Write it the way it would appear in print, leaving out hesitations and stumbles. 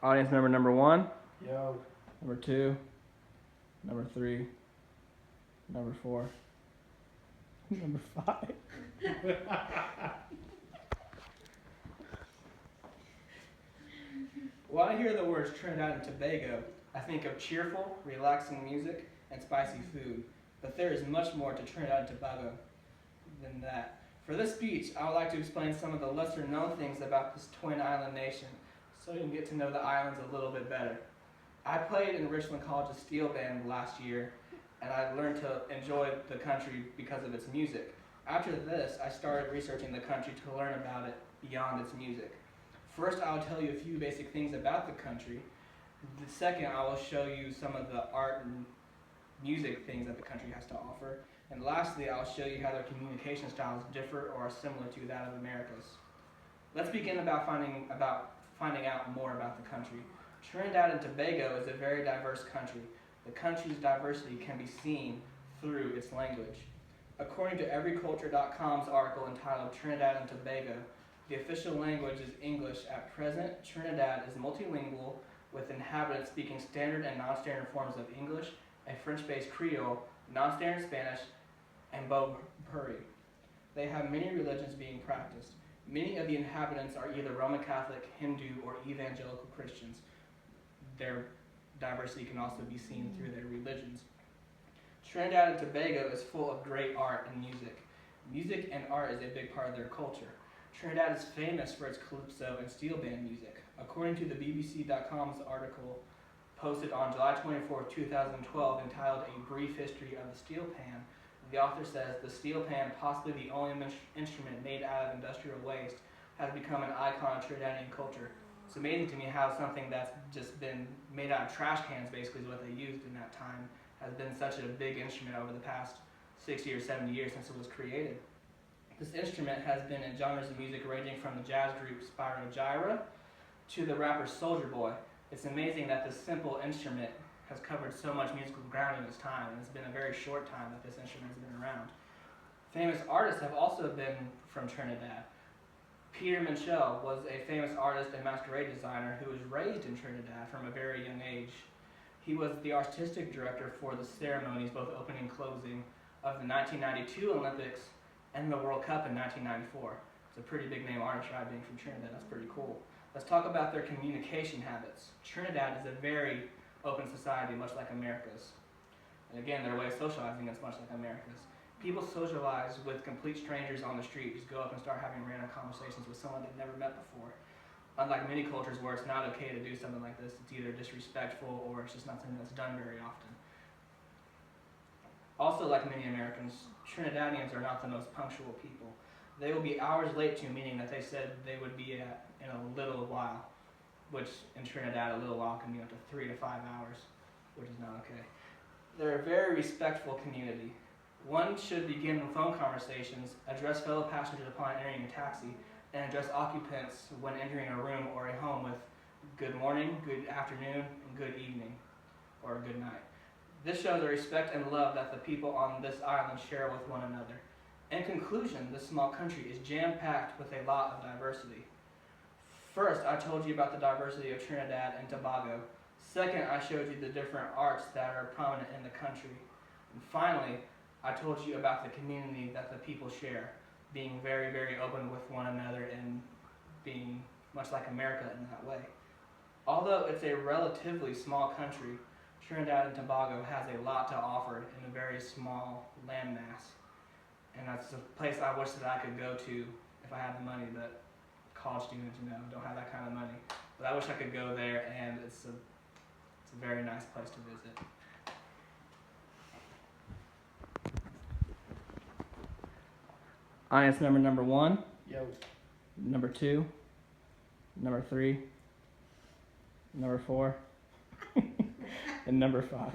Audience member number 1, Yo. number 2, number 3, number 4, number 5. When I hear the words Trinidad and Tobago, I think of cheerful, relaxing music and spicy food. But there is much more to Trinidad and Tobago than that. For this speech, I would like to explain some of the lesser known things about this twin island nation, so you can get to know the islands a little bit better. I played in Richland College's steel band last year, and I learned to enjoy the country because of its music. After this, I started researching the country to learn about it beyond its music. First, I'll tell you a few basic things about the country. The second, I will show you some of the art and music things that the country has to offer. And lastly, I'll show you how their communication styles differ or are similar to that of America's. Let's begin about finding out more about the country. Trinidad and Tobago is a very diverse country. The country's diversity can be seen through its language. According to everyculture.com's article entitled Trinidad and Tobago, the official language is English at present. Trinidad is multilingual with inhabitants speaking standard and non-standard forms of English, a French-based Creole, non-standard Spanish, and Bopuri. They have many religions being practiced. Many of the inhabitants are either Roman Catholic, Hindu, or evangelical Christians. Their diversity can also be seen through their religions. Trinidad and Tobago is full of great art and music. Music and art is a big part of their culture. Trinidad is famous for its calypso and steel band music. According to the BBC.com's article posted on July 24, 2012, entitled A Brief History of the Steel Pan, the author says the steel pan, possibly the only instrument made out of industrial waste, has become an icon of Trinidadian culture. It's amazing to me how something that's just been made out of trash cans, basically is what they used in that time, has been such a big instrument over the past 60 or 70 years since it was created. This instrument has been in genres of music ranging from the jazz group Spyro Gyra to the rapper Soulja Boy. It's amazing that this simple instrument has covered so much musical ground in its time, and it's been a very short time that this instrument has been around. Famous artists have also been from Trinidad. Peter Minshall was a famous artist and masquerade designer who was raised in Trinidad from a very young age. He was the artistic director for the ceremonies, both opening and closing, of the 1992 Olympics and the World Cup in 1994. It's a pretty big name artist, right, being from Trinidad. That's pretty cool. Let's talk about their communication habits. Trinidad is a very open society, much like America's. And again, their way of socializing is much like America's. People socialize with complete strangers on the street, just go up and start having random conversations with someone they've never met before. Unlike many cultures where it's not okay to do something like this, it's either disrespectful or it's just not something that's done very often. Also, like many Americans, Trinidadians are not the most punctual people. They will be hours late to a meeting that they said they would be at in a little while, which in Trinidad a little while can be up to 3 to 5 hours, which is not okay. They're a very respectful community. One should begin with phone conversations, address fellow passengers upon entering a taxi, and address occupants when entering a room or a home with good morning, good afternoon, and good evening, or good night. This shows the respect and love that the people on this island share with one another. In conclusion, this small country is jam-packed with a lot of diversity. First, I told you about the diversity of Trinidad and Tobago. Second, I showed you the different arts that are prominent in the country. And finally, I told you about the community that the people share, being very, very open with one another and being much like America in that way. Although it's a relatively small country, Trinidad and Tobago has a lot to offer in a very small landmass. And that's a place I wish that I could go to if I had the money, but college students, don't have that kind of money. But I wish I could go there, and it's a very nice place to visit. Audience member number 1, Yo. number 2, number 3, number 4, and number 5.